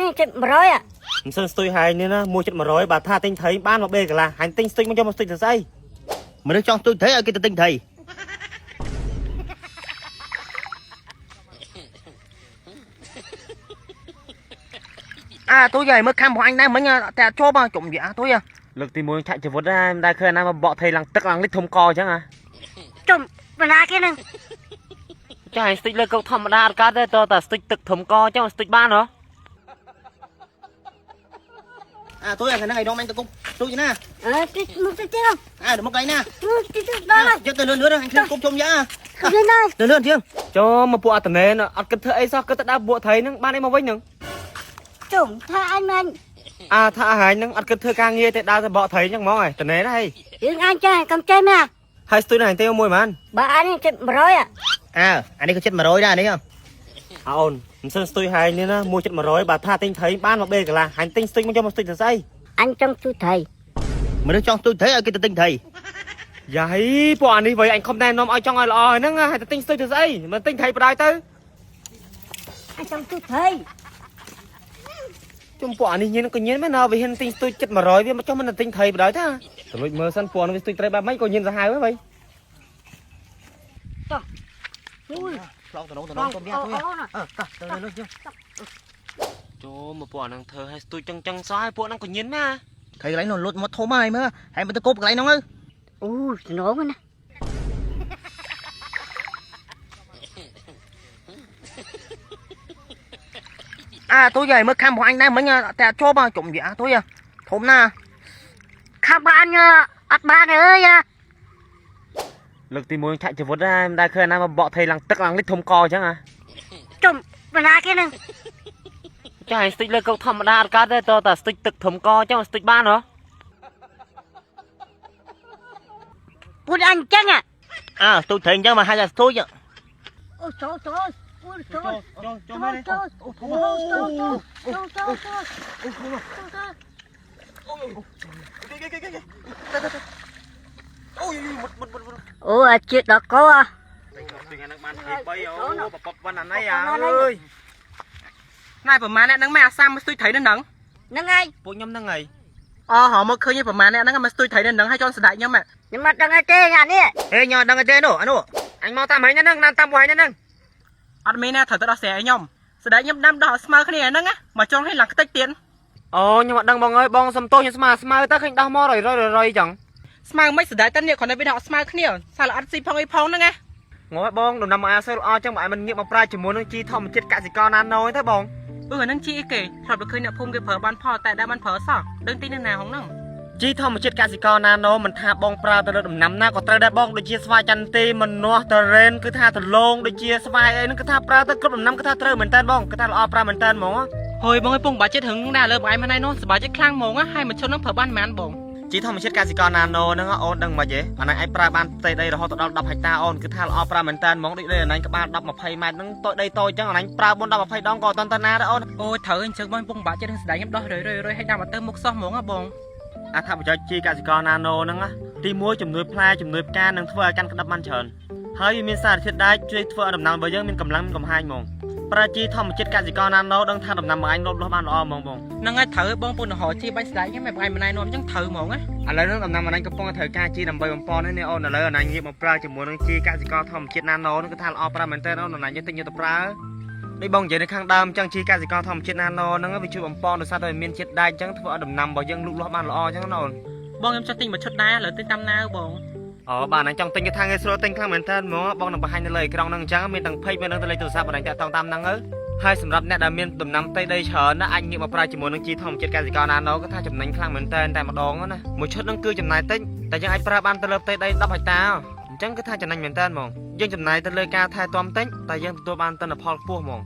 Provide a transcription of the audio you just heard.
នេះចិត្ត100មិនសិនស្ទុយហើយនេះណាមួយចិត្ត100បើថាទិញត្រីបានមកបេកន្លះហើយទិញស្ទុយមកយកមកស្ទុយទៅស្អីមនុស្សចង់ស្ទុយត្រីឲ្យគេទៅទិញត្រីtôi về mới khăm của anh đây mới tè cho bao trộm vậy tôi à លើកទី1ឆាក់ជីវិតដែរមិនដែលឃើញណាមកបកត្រីឡើងទឹកឡើងលិចធំកអញ្ចឹងហ៎ ចំបណ្ណាគេនឹង ចាឲ្យស្ទិចលើកោកធម្មតាអត់កើតទេតើតែស្ទិចទឹកធំកអញ្ចឹងស្ទិចបានហ៎ tôi là cái này đông anh tôi cũng tôi chứ nè តិចមកតិចទៀត được một cái nè តិចទៀតដល់ហើយ cho từ lươn nữa anh cũng chôm nhá ឃើញហើយ từ lươn chưa ចូលមកពួកអត្តនេអត់គិតធ្វើអីសោះគិតតែដើរពួកត្រីហ្នឹងបានអីមកវិញហ្នឹង ចំថាអញមិន ថាអាហារហ្នឹងអត់គិតធ្វើការងារទេដើរទៅបកត្រីអញ្ចឹងហ្មងហើយតនេណាហី យើងអញចេះកំចេះមែន ហើយស្ទុយណាស់ទេមួយបាន បើអញនេះចិត្ត100 anh ấy có chết mà rồi ra đấy không អូនមិនសិនស្ទុយហើយនេះណាមួយចិត្ត100បើថាទិញត្រីបានមកបេកន្លះហើយទិញស្ទុយមកយកមកស្ទុយទៅស្អី អញចង់ជួយត្រី mà nó cho tôi thấy ở cái tinh thầy យ៉ាហីពួកអានេះវិញអញខំណែនាំឲ្យចង់ឲ្យល្អហ្នឹងហើយតែទិញស្ទុយទៅស្អីមិនទិញត្រីបដ ாய் ទៅ អញចង់ជួយត្រី ជុំពួកអានេះញៀនក៏ញៀនមែនណាវាហ៊ានទិញស្ទុយចិត្ត100វាមកចុះមិនទិញត្រីបដ ாய் តាតែមើលសិនពួកនេះវាស្ទុយត្រីបែបម៉េចក៏ញៀនសាហាវហ្នឹង lon từ nông tôm nha thôi từ lươn chưa ចូលមកពួកហ្នឹងធ្វើឲ្យស្ទុយចឹងចឹងសោះឲ្យពួកហ្នឹងក៏ញៀនណា thầy lấy nó lột một thô mai mà hay mà tôi cốp cái lấy nó ơi អូស្នោមណា tôi về mới khăm của anh đây mới tè cho bao trộm vậy tôi à thôm nè ខាប់បានអត់បានអើយ លើកទី1ឆាក់ជីវិតដែរមិនដែលឃើញណាមកបកត្រីឡើងទឹកឡើងលិចធំកអញ្ចឹងហ៎ ចំបណ្ណាគេនឹង ចាឲ្យស្ទិចលើកោកធម្មតាអត់កើតទេតើតែស្ទិចទឹកធំកអញ្ចឹងស្ទិចបានហ៎ ពួនអញចឹង tôi thấy chứ mà hay là tôi chứ អូចូលចូលពួនចូលចូលមកចូលអូអាជាតិដល់កោ này của má này nắng mà sao mà tôi thấy nó nắng ហ្នឹងហើយ ពួកខ្ញុំហ្នឹងហើយ họ mới khơi như của má này nắng mà tôi thấy nó nắng hay cho sạch nhau mẹ ខ្ញុំអត់ដឹងទេអានេះ ê nhờ đằng cái tên nổ anh nổ អញមកតាមហើយហ្នឹងតាមតាមពួកហើយហ្នឹង anh mấy nè thở tao xẻ nhom sạch nhau đâm đỏ smart cái này nắng á mà cho hay là cái tách tiền អូខ្ញុំអត់ដឹងបងអើយបងសុំទោសខ្ញុំស្មើទៅឃើញដោះមករយចឹង smart mấy sạch tân này còn đây bên họ smart cái này sao là ăn xì phong ấy phong nữa nghe ងើបងដំណាំមកអាសើល្អចឹងបើឲ្យមិនងាកមកប្រើជាមួយនឹងជីធម្មជាតិកសិករណាណូទេបង năng chi kể thật được khơi nè phun cái phở ban phò tại đã ban phở sao đơn tin là nào không năng ជីធម្មជាតិកសិករណាណូមិនថាបងប្រើទៅលើដំណាំណាក៏ត្រូវដែរបងដូចជាស្វាយចន្ទទីមនាស់តរ៉េនគឺថាដលងដូចជាស្វាយអីហ្នឹងគឺថាប្រើទៅគ្រប់ដំណាំគឺថាត្រូវមែនតើបងគឺថាល្អប្រើមែនតើហ្មង hồi bông ấy bông bà chết hứng đà lơ bà em này nó bà chết khang mồm á hay mà cho nó phở ban màn bông ជីធម្មជាតិកសិករណាណូហ្នឹងអូនដឹងមកទេអាហ្នឹងអាចប្រើបានផ្ទៃដីរហូតដល់10ហិកតាអូនគឺថាល្អប្រើមែនតើហ្មងដូចដីអាហ្នឹងក្បាល10 20ម៉ែត្រហ្នឹងតូចដីតូចចឹងអាហ្នឹងប្រើ4 10 20ដងក៏អត់តន់ណាដែរអូន ôi thở anh chơi bông bà chết hứng sải em đó rồi hay đào mà tơ mốc xót mồm á bông អត្ថប្រយោជន៍ជីកសិករណាណូហ្នឹងទី1ជំនួយផ្លែជំនួយផ្កានិងធ្វើឲ្យកាន់ក្តាប់បានច្រើនហើយវាមានសារធាតុដែកជួយធ្វើឲ្យដំណាំរបស់យើងមានកម្លាំងមានកំហាញហ្មងប្រើជីធម្មជាតិកសិករណាណូដឹងថាដំណាំរបស់អញលូតលាស់បានល្អហ្មងបង năng ai thở bông bông họ chi bánh sải cái mày bà em này nó chẳng thở mồm á ឥឡូវហ្នឹងដំណាំរបស់អញកំពុងត្រូវការជីដើម្បីបំពន់នេះអូនឥឡូវអញងាកមកប្រើជាមួយនឹងជីកសិករធម្មជាតិណាណូហ្នឹងគឺថាល្អប្រើមែនតើអូនអញទិញយកទៅប្រើដូចបងនិយាយនៅខាងដើមចឹងជីកសិករធម្មជាតិណាណូហ្នឹងវាជួយបំពន់ដោយសារតែមានជាតិដែកចឹងធ្វើឲ្យដំណាំរបស់យើងលូតលាស់បានល្អចឹងណាអូន bông em cho tinh một chút đá rồi tinh tam na bông អូបាទអញចង់ទិញគេថាងាយស្រួលទិញខ្លាំងមែនតើហ្មងបងនឹងបង្ហាញនៅលើអេក្រង់ហ្នឹងអញ្ចឹងមានទាំង page មានទាំង telephone ទូរស័ព្ទបងតាក់ទងតាមហ្នឹងទៅហើយសម្រាប់អ្នកដែលមានដំណាំផ្ទៃដីច្រើនណាអាចងាកមកប្រើជាមួយនឹងជីធម្មជាតិកសិករណាណូក៏ថាចំណេញខ្លាំងមែនតើតែម្ដងណាមួយឈុតហ្នឹងគឺចំណាយតិចតែយើងអាចប្រើបានទៅលើផ្ទៃដី10ហិកតាអញ្ចឹងគឺថាចំណេញមែនតើហ្មងយើងចំណាយទៅលើការថែទាំតិចតែយើងទទួលបានទិន្នផលខ្ពស់ហ្មង